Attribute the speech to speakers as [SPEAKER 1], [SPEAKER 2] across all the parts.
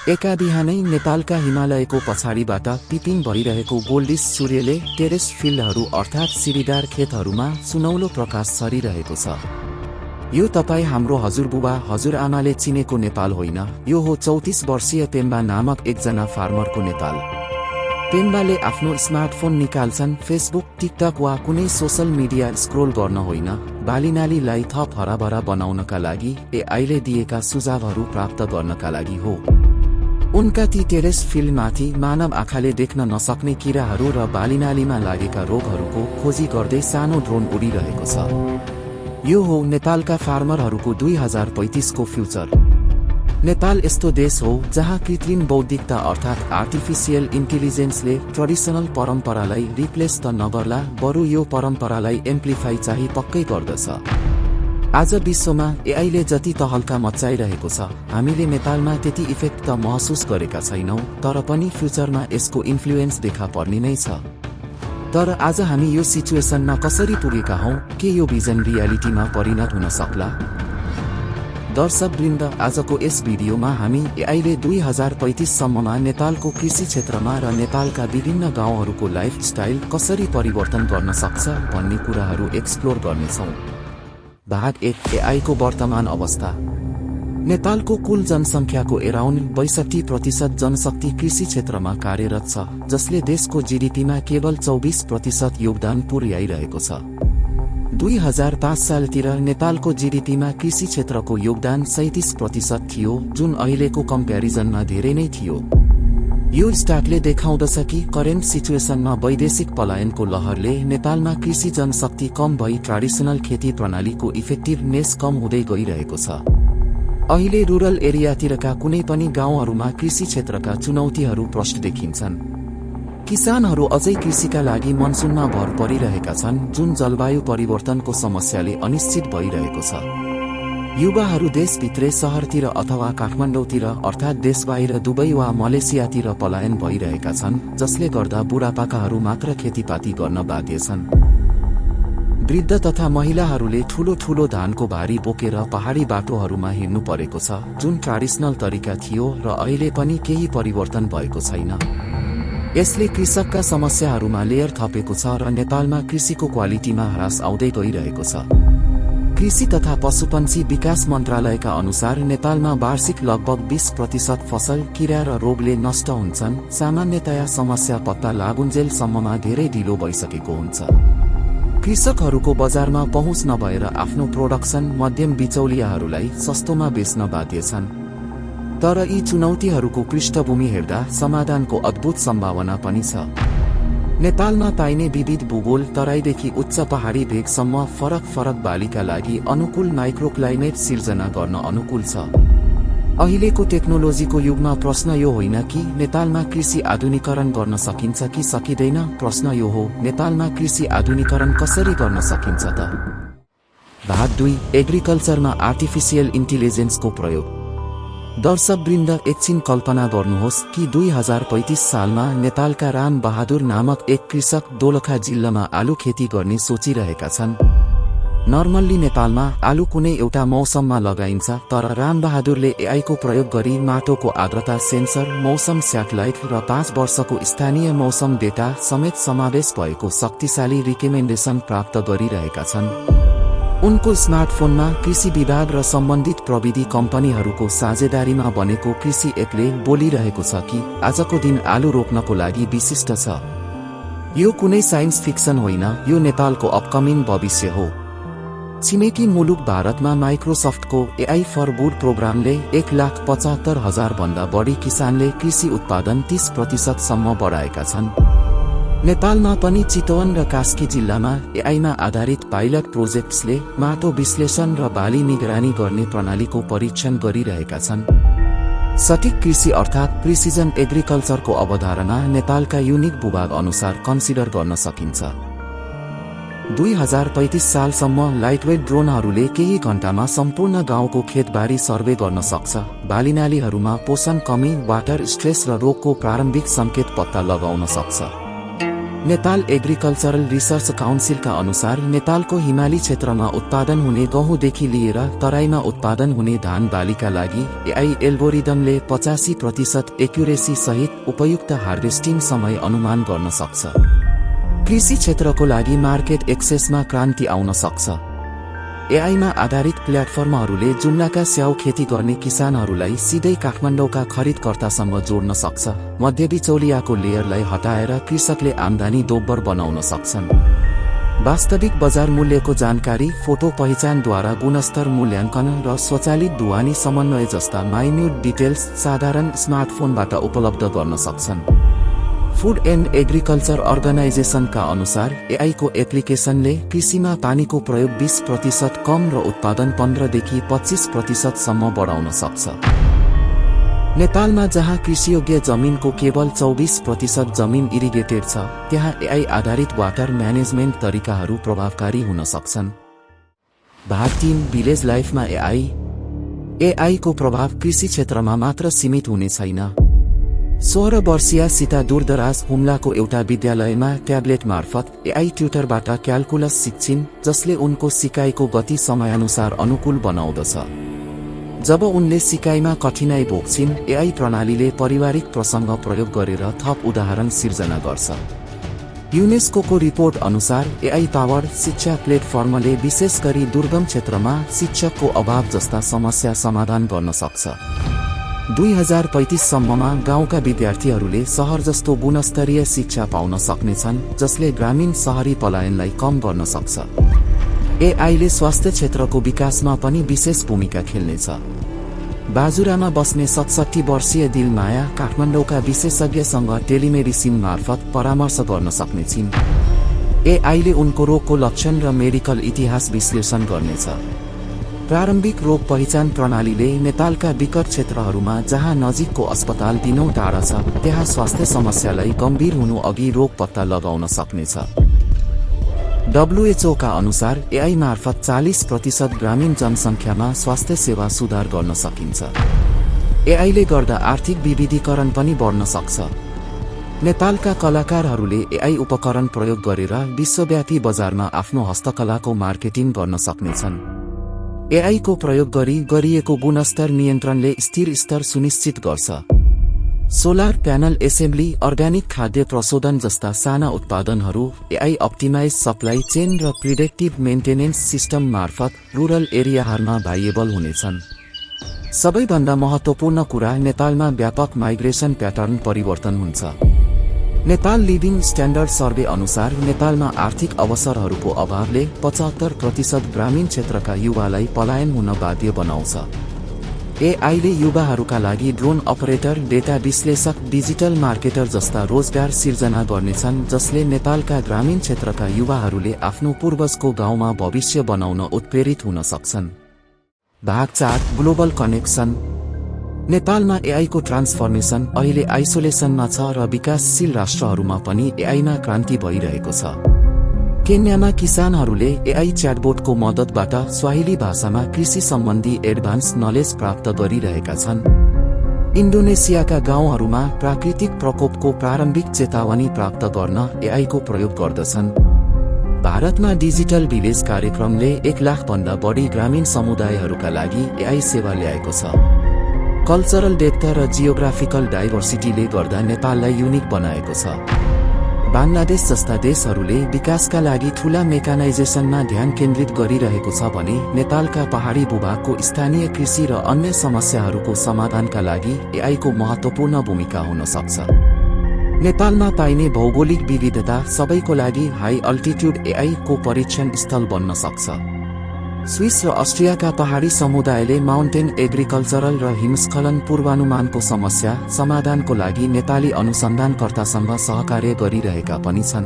[SPEAKER 1] एका बिहानै नेपालका हिमालयको पछाडिबाट पिपिङ भइरहेको गोल्डिस सूर्यले टेरेस फिल्डहरू अर्थात् सिरीदार खेतहरूमा सुनौलो प्रकाश छरिरहेको छ। यो तपाईँ हाम्रो हजुरबुबा हजुरआमाले चिनेको नेपाल होइन, यो हो 34 वर्षीय पेम्बा नामक एकजना फार्मरको नेपाल। पेम्बाले आफ्नो स्मार्टफोन निकाल्छन् फेसबुक, टिकटक वा कुनै सोशल मिडिया स्क्रोल गर्न होइन, बालीनालीलाई थप हराभरा बनाउनका लागि एआईले दिएका सुझावहरू प्राप्त गर्नका लागि हो। उनका ती टेरेस फिल्डमाथि मानव आँखाले देख्न नसक्ने किराहरू र बालीनालीमा लागेका रोगहरूको खोजी गर्दै सानो ड्रोन उडिरहेको छ। यो हो नेपालका फार्मरहरूको 2035 को फ्युचर। नेपाल यस्तो देश हो जहाँ कृत्रिम बौद्धिकता अर्थात् आर्टिफिसियल इन्टेलिजेन्सले ट्रेडिसनल परम्परालाई रिप्लेस त नगर्ला, बरु यो परम्परालाई एम्प्लिफाई चाहिँ पक्कै गर्दछ। आज विश्वमा एआईले जति तहल्का मचाइरहेको छ, हामीले नेपालमा त्यति इफेक्ट त महसुस गरेका छैनौं, तर पनि फ्युचरमा यसको इन्फ्लुएन्स देखा पर्ने नै छ। तर आज हामी यो सिचुएसनमा कसरी पुगेका हौं? के यो भिजन रियालिटीमा परिणत हुन सक्ला? दर्शकवृन्द, आजको यस भिडियोमा हामी एआईले 2035 सम्ममा नेपालको कृषि क्षेत्रमा र नेपालका विभिन्न गाउँहरूको लाइफस्टाइल कसरी परिवर्तन गर्न सक्छ भन्ने कुराहरू एक्सप्लोर गर्नेछौं। भाग 1, एआईको वर्तमान अवस्था। नेपालको कुल जनसङ्ख्याको अराउन्ड 62% जनशक्ति कृषि क्षेत्रमा कार्यरत छ, जसले देशको जीडीपीमा केवल 24% योगदान पुर्याइरहेको छ। 2005 सालतिर नेपालको जीडीपीमा कृषि क्षेत्रको योगदान 37% थियो, जुन अहिलेको कम्प्यारिजनमा धेरै नै थियो। यो स्टाटले देखाउँदछ कि करेन्ट सिचुएसनमा वैदेशिक पलायनको लहरले नेपालमा कृषि जनशक्ति कम भई ट्रेडिसनल खेती प्रणालीको इफेक्टिभनेस कम हुँदै गइरहेको छ। अहिले रुरल एरियातिरका कुनै पनि गाउँहरूमा कृषि क्षेत्रका चुनौतीहरू प्रष्ट देखिन्छन्। किसानहरू अझै कृषिका लागि मनसुनमा भर परिरहेका छन्, जुन जलवायु परिवर्तनको समस्याले अनिश्चित भइरहेको छ। युवाहरू देशभित्रै शहरतिर अथवा काठमाडौँतिर अर्थात् देशबाहिर दुबई वा मलेसियातिर पलायन भइरहेका छन्, जसले गर्दा बुढापाकाहरू मात्र खेतीपाती गर्न बाध्य छन्। वृद्ध तथा महिलाहरूले ठूलो ठूलो धानको भारी बोकेर पहाडी बाटोहरूमा हिँड्नु परेको छ, जुन ट्रेडिसनल तरिका थियो र अहिले पनि केही परिवर्तन भएको छैन। यसले कृषकका समस्याहरूमा लेयर थपेको छ र नेपालमा कृषिको क्वालिटीमा ह्रास आउँदै गइरहेको छ। कृषि तथा पशुपन्छी विकास मन्त्रालयका अनुसार नेपालमा वार्षिक लगभग 20% फसल किरा र रोगले नष्ट हुन्छन्। सामान्यतया समस्या पत्ता लागुन्जेलसम्ममा धेरै ढिलो भइसकेको हुन्छ। कृषकहरूको बजारमा पहुँच नभएर आफ्नो प्रोडक्सन मध्यम बिचौलियाहरूलाई सस्तोमा बेच्न बाध्य छन्। तर यी चुनौतीहरूको पृष्ठभूमि हेर्दा समाधानको अद्भुत सम्भावना पनि छ। नेपालमा पाइने विविध भूगोल, तराईदेखि उच्च पहाडी भेगसम्म फरक फरक बालीका लागि अनुकूल माइक्रोक्लाइमेट सिर्जना गर्न अनुकूल छ। अहिलेको टेक्नोलोजीको युगमा प्रश्न यो होइन कि नेपालमा कृषि आधुनिकीकरण गर्न सकिन्छ कि सकिँदैन, प्रश्न यो हो नेपालमा कृषि आधुनिकीकरण कसरी गर्न सकिन्छ त? भाग 2, एग्रिकल्चरमा आर्टिफिसियल इन्टेलिजेन्सको प्रयोग। दर्शकवृन्द, एकछिन कल्पना गर्नुहोस् कि 2035 सालमा नेपालका राम बहादुर नामक एक कृषक दोलखा जिल्लामा आलु खेती गर्ने सोचिरहेका छन्। नर्मल्ली नेपालमा आलु कुनै एउटा मौसममा लगाइन्छ, तर राम बहादुरले एआईको प्रयोग गरी माटोको आर्द्रता सेन्सर, मौसम स्याटेलाइट र 5 वर्षको स्थानीय मौसम डेटा समेत समावेश भएको शक्तिशाली रिकमेन्डेसन प्राप्त गरिरहेका छन्। उनको स्मार्टफोनमा कृषि विभाग र सम्बन्धित प्रविधि कम्पनीहरूको साझेदारीमा बनेको कृषि एपले बोलिरहेको छ कि आजको दिन आलु रोप्नको लागि विशिष्ट छ। यो कुनै साइन्स फिक्सन होइन, यो नेपालको अपकमिङ भविष्य हो। छिमेकी मुलुक भारतमा माइक्रोसफ्टको एआई फर गुड प्रोग्रामले 1,75,000 भन्दा बढी किसानले कृषि उत्पादन 30% सम्म बढाएका छन्। नेपालमा पनि चितवन र कास्की जिल्लामा एआईमा आधारित पाइलट प्रोजेक्ट्सले माटो विश्लेषण र बाली निगरानी गर्ने प्रणालीको परीक्षण गरिरहेका छन्। सटीक कृषि अर्थात् प्रिसिजन एग्रिकल्चरको अवधारणा नेपालका युनिक भूभाग अनुसार कन्सिडर गर्न सकिन्छ। 2035 सालसम्म लाइटवेट ड्रोनहरूले केही घण्टामा सम्पूर्ण गाउँको खेतबारी सर्वे गर्न सक्छ, बालीनालीहरूमा पोषण कमी, वाटर स्ट्रेस र रोगको प्रारम्भिक सङ्केत पत्ता लगाउन सक्छ। नेपाल एग्रिकल्चरल रिसर्च काउन्सिलका अनुसार नेपालको हिमाली क्षेत्रमा उत्पादन हुने गहुँदेखि लिएर तराईमा उत्पादन हुने धान बालीका लागि एआई एल्गोरिदमले 85% एक्युरेसी सहित उपयुक्त हार्भेस्टिङ समय अनुमान गर्न सक्छ। कृषि क्षेत्रको लागि मार्केट एक्सेसमा क्रान्ति आउन सक्छ। एआईमा आधारित प्लेटफर्महरूले जुम्लाका स्याउ खेती गर्ने किसानहरूलाई सिधै काठमाडौँका खरिदकर्तासँग जोड्न सक्छ। मध्यबिचौलियाको लेयरलाई हटाएर कृषकले आम्दानी दोब्बर बनाउन सक्छन्। वास्तविक बजार मूल्यको जानकारी, फोटो पहिचानद्वारा गुणस्तर मूल्याङ्कन र स्वचालित ढुवानी समन्वय जस्ता माइन्युट डिटेल्स साधारण स्मार्टफोनबाट उपलब्ध गर्न सक्छन्। फूड एन्ड एग्रिकल्चर अर्गनाइजेसनका अनुसार एआईको एप्लिकेसनले कृषिमा पानीको प्रयोग 20% कम र उत्पादन 15 देखि 25% सम्म बढाउन सक्छ। नेपालमा जहाँ कृषियोग्य जमिनको केवल 24% जमिन इरिगेटेड छ, त्यहाँ एआई आधारित वाटर म्यानेजमेन्ट तरिकाहरू प्रभावकारी हुन सक्छन्। भाग 3 विलेज लाइफमा एआईको प्रभाव कृषि क्षेत्रमा मात्र सीमित हुने छैन। 16 वर्षीय सीता दूरदराज हुम्लाको एउटा विद्यालयमा ट्याब्लेट मार्फत एआई ट्युटरबाट क्याल्कुलस सिक्छिन्, जसले उनको सिकाइको गति समयानुसार अनुकूल बनाउँदछ। जब उनले सिकाइमा कठिनाई भोग्छिन्, एआई प्रणालीले पारिवारिक प्रसङ्ग प्रयोग गरेर थप उदाहरण सिर्जना गर्छ। युनेस्कोको रिपोर्ट अनुसार एआई पावर शिक्षा प्लेटफर्मले विशेष गरी दुर्गम क्षेत्रमा शिक्षकको अभाव जस्ता समस्या समाधान गर्न सक्छ। 2035 सम्ममा गाउँका विद्यार्थीहरूले सहर जस्तो गुणस्तरीय शिक्षा पाउन सक्नेछन्, जसले ग्रामीण शहरी पलायनलाई कम गर्न सक्छ। एआईले स्वास्थ्य क्षेत्रको विकासमा पनि विशेष भूमिका खेल्नेछ। बाजुरामा बस्ने 67 वर्षीय दिलमाया काठमाडौँका विशेषज्ञसँग टेलिमेडिसिन मार्फत परामर्श गर्न सक्नेछिन्। एआईले उनको रोगको लक्षण र मेडिकल इतिहास विश्लेषण गर्नेछ। प्रारम्भिक रोग पहिचान प्रणालीले नेपालका विकट क्षेत्रहरूमा जहाँ नजिकको अस्पताल दिनौं टाढा छ, त्यहाँ स्वास्थ्य समस्यालाई गम्भीर हुनु अघि रोग पत्ता लगाउन सक्नेछ। डब्ल्युएचओका अनुसार एआई मार्फत 40% ग्रामीण जनसङ्ख्यामा स्वास्थ्य सेवा सुधार गर्न सकिन्छ। एआईले गर्दा आर्थिक विविधीकरण पनि बढ्न सक्छ। नेपालका कलाकारहरूले एआई उपकरण प्रयोग गरेर विश्वव्यापी बजारमा आफ्नो हस्तकलाको मार्केटिङ गर्न सक्नेछन्। एआईको प्रयोग गरिएको गुणस्तर नियन्त्रणले स्थिर स्तर सुनिश्चित गर्छ। सोलर प्यानल एसेम्ब्ली, अर्ग्यानिक खाद्य प्रशोधन जस्ता साना उत्पादनहरू एआई अप्टिमाइज सप्लाई चेन र प्रिडिक्टिभ मेन्टेनेन्स सिस्टम मार्फत रुरल एरियाहरूमा भाइएबल हुनेछन्। सबैभन्दा महत्त्वपूर्ण कुरा, नेपालमा व्यापक माइग्रेसन प्याटर्न परिवर्तन हुन्छ। नेपाल लिभिङ स्ट्यान्डर्ड सर्वे अनुसार नेपालमा आर्थिक अवसरहरूको अभावले 75% ग्रामीण क्षेत्रका युवालाई पलायन हुन बाध्य बनाउँछ। एआईले युवाहरूका लागि ड्रोन अपरेटर, डेटा विश्लेषक, डिजिटल मार्केटर जस्ता रोजगार सिर्जना गर्नेछन्, जसले नेपालका ग्रामीण क्षेत्रका युवाहरूले आफ्नो पूर्वजको गाउँमा भविष्य बनाउन उत्प्रेरित हुन सक्छन्। भाग 4 ग्लोबल कनेक्सन। नेपालमा एआईको ट्रान्सफर्मेसन अहिले आइसोलेसनमा छ र विकासशील राष्ट्रहरूमा पनि एआईमा क्रान्ति भइरहेको छ। केन्यामा किसानहरूले एआई च्याटबोटको मद्दतबाट स्वाहिली भाषामा कृषि सम्बन्धी एडभान्स नलेज प्राप्त गरिरहेका छन्। इन्डोनेसियाका गाउँहरूमा प्राकृतिक प्रकोपको प्रारम्भिक चेतावनी प्राप्त गर्न एआईको प्रयोग गर्दछन्। भारतमा डिजिटल भिलेज कार्यक्रमले 1 लाख भन्दा बढी ग्रामीण समुदायहरूका लागि एआई सेवा ल्याएको छ। कल्चरल डेप्थ र जियोग्राफिकल डाइभर्सिटीले गर्दा नेपाललाई युनिक बनाएको छ। बांग्लादेश जस्ता देशहरूले विकासका लागि ठूला मेकानाइजेसनमा ध्यान केन्द्रित गरिरहेको छ भने नेपालका पहाडी भूभागको स्थानीय कृषि र अन्य समस्याहरूको समाधानका लागि एआईको महत्त्वपूर्ण भूमिका हुन सक्छ। नेपालमा पाइने भौगोलिक विविधता सबैको लागि हाई अल्टिट्युड एआई को परीक्षण स्थल बन्न सक्छ। स्विस र अस्ट्रियाका पहाडी समुदायले माउन्टेन एग्रिकल्चरल र हिमस्खलन पूर्वानुमानको समस्या समाधानको लागि नेपाली अनुसन्धानकर्तासँग सहकार्य गरिरहेका पनि छन्।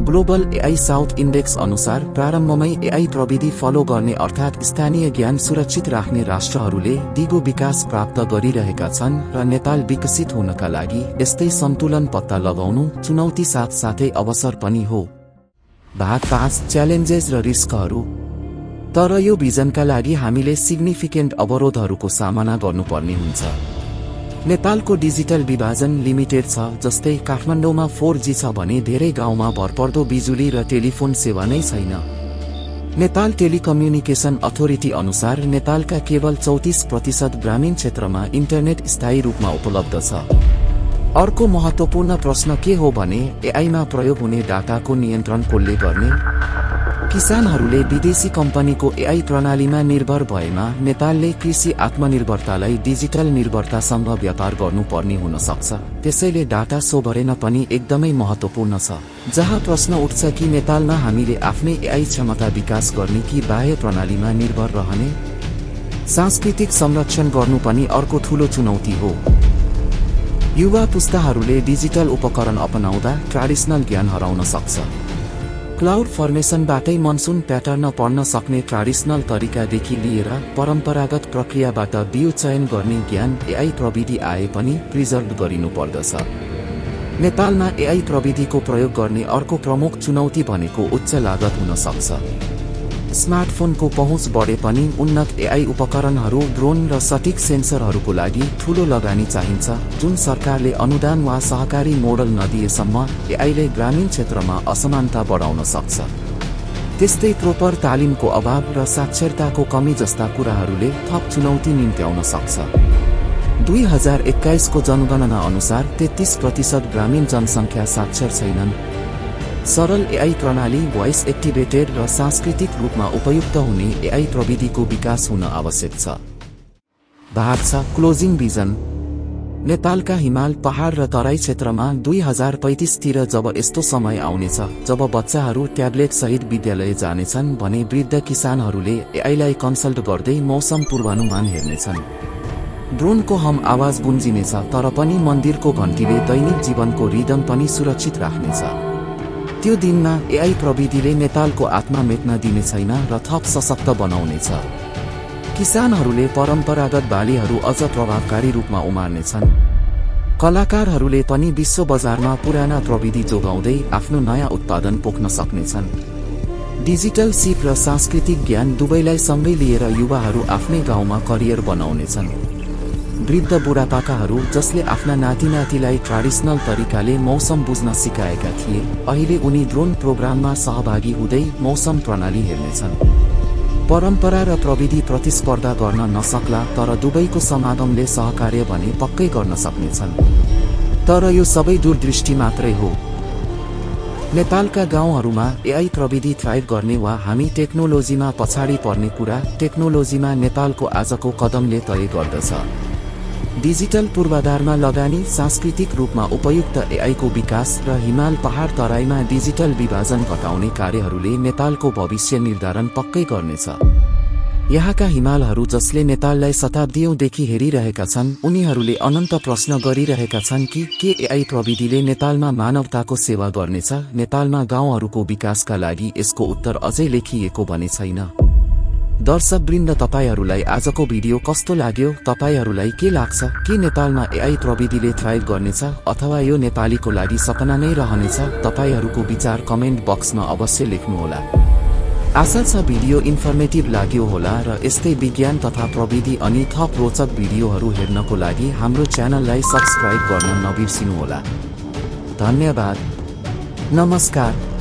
[SPEAKER 1] ग्लोबल एआई साउथ इन्डेक्स अनुसार प्रारम्भमै एआई प्रविधि फलो गर्ने अर्थात् स्थानीय ज्ञान सुरक्षित राख्ने राष्ट्रहरूले दिगो विकास प्राप्त गरिरहेका छन् र नेपाल विकसित हुनका लागि यस्तै सन्तुलन पत्ता लगाउनु चुनौती साथसाथै अवसर पनि हो। भाग 5 च्यालेन्जेस र रिस्कहरू। तर यो भिजनका लागि हामीले सिग्निफिकेन्ट अवरोधहरूको सामना गर्नुपर्ने हुन्छ। नेपालको डिजिटल विभाजन लिमिटेड छ। जस्तै काठमाडौँमा 4G छ भने धेरै गाउँमा भरपर्दो बिजुली र टेलिफोन सेवा नै छैन। नेपाल टेलिकम्युनिकेसन अथोरिटी अनुसार नेपालका केवल 34% ग्रामीण क्षेत्रमा इन्टरनेट स्थायी रूपमा उपलब्ध छ। अर्को महत्त्वपूर्ण प्रश्न के हो भने एआईमा प्रयोग हुने डाटाको नियन्त्रण कसले गर्ने? किसानहरूले विदेशी कम्पनीको एआई प्रणालीमा निर्भर भएमा नेपालले कृषि आत्मनिर्भरतालाई डिजिटल निर्भरतासँग व्यापार गर्नुपर्ने हुन सक्छ। त्यसैले डाटा सोभरेन पनि एकदमै महत्त्वपूर्ण छ। जहाँ प्रश्न उठ्छ कि नेपालमा हामीले आफ्नै एआई क्षमता विकास गर्ने कि बाह्य प्रणालीमा निर्भर रहने? सांस्कृतिक संरक्षण गर्नु पनि अर्को ठूलो चुनौती हो। युवा पुस्ताहरूले डिजिटल उपकरण अपनाउँदा ट्रेडिसनल ज्ञान हराउन सक्छ। क्लाउड फर्मेसनबाटै मनसुन प्याटर्न पढ्न सक्ने ट्रेडिसनल तरिकादेखि लिएर परम्परागत प्रक्रियाबाट बिउ चयन गर्ने ज्ञान एआई प्रविधि आए पनि प्रिजर्भ गरिनु पर्दछ। नेपालमा एआई प्रविधिको प्रयोग गर्ने अर्को प्रमुख चुनौती भनेको उच्च लागत हुन सक्छ। स्मार्टफोनको पहुँच बढे पनि उन्नत एआई उपकरणहरू, ड्रोन र सटिक सेन्सरहरूको लागि ठूलो लगानी चाहिन्छ, जुन सरकारले अनुदान वा सहकारी मोडल नदिएसम्म एआईले ग्रामीण क्षेत्रमा असमानता बढाउन सक्छ। त्यस्तै प्रोपर तालिमको अभाव र साक्षरताको कमी जस्ता कुराहरूले थप चुनौती निम्त्याउन सक्छ। 2021 को जनगणना अनुसार 33% ग्रामीण जनसङ्ख्या साक्षर छैनन्। सरल एआई प्रणाली, भोइस एक्टिभेटेड र सांस्कृतिक रूपमा उपयुक्त हुने एआई प्रविधिको विकास हुन आवश्यक छ। भाग 6 क्लोजिङ भिजन। नेपालका हिमाल, पहाड र तराई क्षेत्रमा 2035 तिर जब यस्तो समय आउनेछ जब बच्चाहरू ट्याब्लेट सहित विद्यालय जानेछन् भने वृद्ध किसानहरूले एआईलाई कन्सल्ट गर्दै मौसम पूर्वानुमान हेर्नेछन्। ड्रोनको हम आवाज गुन्जिनेछ, तर पनि मन्दिरको घण्टीले दैनिक जीवनको रिदम पनि सुरक्षित राख्नेछ। त्यो दिनमा एआई प्रविधिले नेपालको आत्मा मेट्न दिने छैन र थप सशक्त बनाउनेछ। किसानहरूले परम्परागत बालीहरू अझ प्रभावकारी रूपमा उमार्नेछन्। कलाकारहरूले पनि विश्व बजारमा पुराना प्रविधि जोगाउँदै आफ्नो नयाँ उत्पादन पोख्न सक्नेछन्। डिजिटल सिप र सांस्कृतिक ज्ञान दुवैलाई सँगै लिएर युवाहरू आफ्नै गाउँमा करियर बनाउनेछन्। वृद्ध बुढापाकाहरू जसले आफ्ना नातिनातीलाई ट्रेडिसनल तरिकाले मौसम बुझ्न सिकाएका थिए, अहिले उनी ड्रोन प्रोग्राममा सहभागी हुँदै मौसम प्रणाली हेर्नेछन्। परम्परा र प्रविधि प्रतिस्पर्धा गर्न नसक्ला, तर दुवैको समागमले सहकार्य भने पक्कै गर्न सक्नेछन्। तर यो सबै दूरदृष्टि मात्रै हो। नेपालका गाउँहरूमा एआई प्रविधि थ्राइभ गर्ने वा हामी टेक्नोलोजीमा पछाडि पर्ने कुरा टेक्नोलोजीमा नेपालको आजको कदमले तय गर्दछ। डिजिटल पूर्वाधारमा लगानी, सांस्कृतिक रूपमा उपयुक्त एआईको विकास र हिमाल, पहाड, तराईमा डिजिटल विभाजन घटाउने कार्यहरूले नेपालको भविष्य निर्धारण पक्कै गर्नेछ। यहाँका हिमालहरू जसले नेपाललाई शताब्दीौंदेखि हेरिरहेका छन्, उनीहरूले अनन्त प्रश्न गरिरहेका छन् कि के एआई प्रविधिले नेपालमा मानवताको सेवा गर्नेछ? नेपालमा गाउँहरूको विकासका लागि यसको उत्तर अझै लेखिएको भने छैन। दर्शकवृन्द, तपाईहरूलाई आजको भिडियो कस्तो लाग्यो? तपाईहरूलाई के लाग्छ? के नेपालमा एआई प्रविधिले थ्राइभ गर्नेछ अथवा यो नेपालीको लागि सपना नै रहनेछ? तपाईहरूको विचार कमेन्ट बक्समा अवश्य लेख्नुहोला। आशा छ भिडियो इन्फर्मेटिभ लाग्यो होला र यस्तै विज्ञान तथा प्रविधि अनि थप रोचक भिडियोहरू हेर्नको लागि हाम्रो च्यानललाई सब्स्क्राइब गर्न नबिर्सिनुहोला। धन्यवाद। नमस्कार।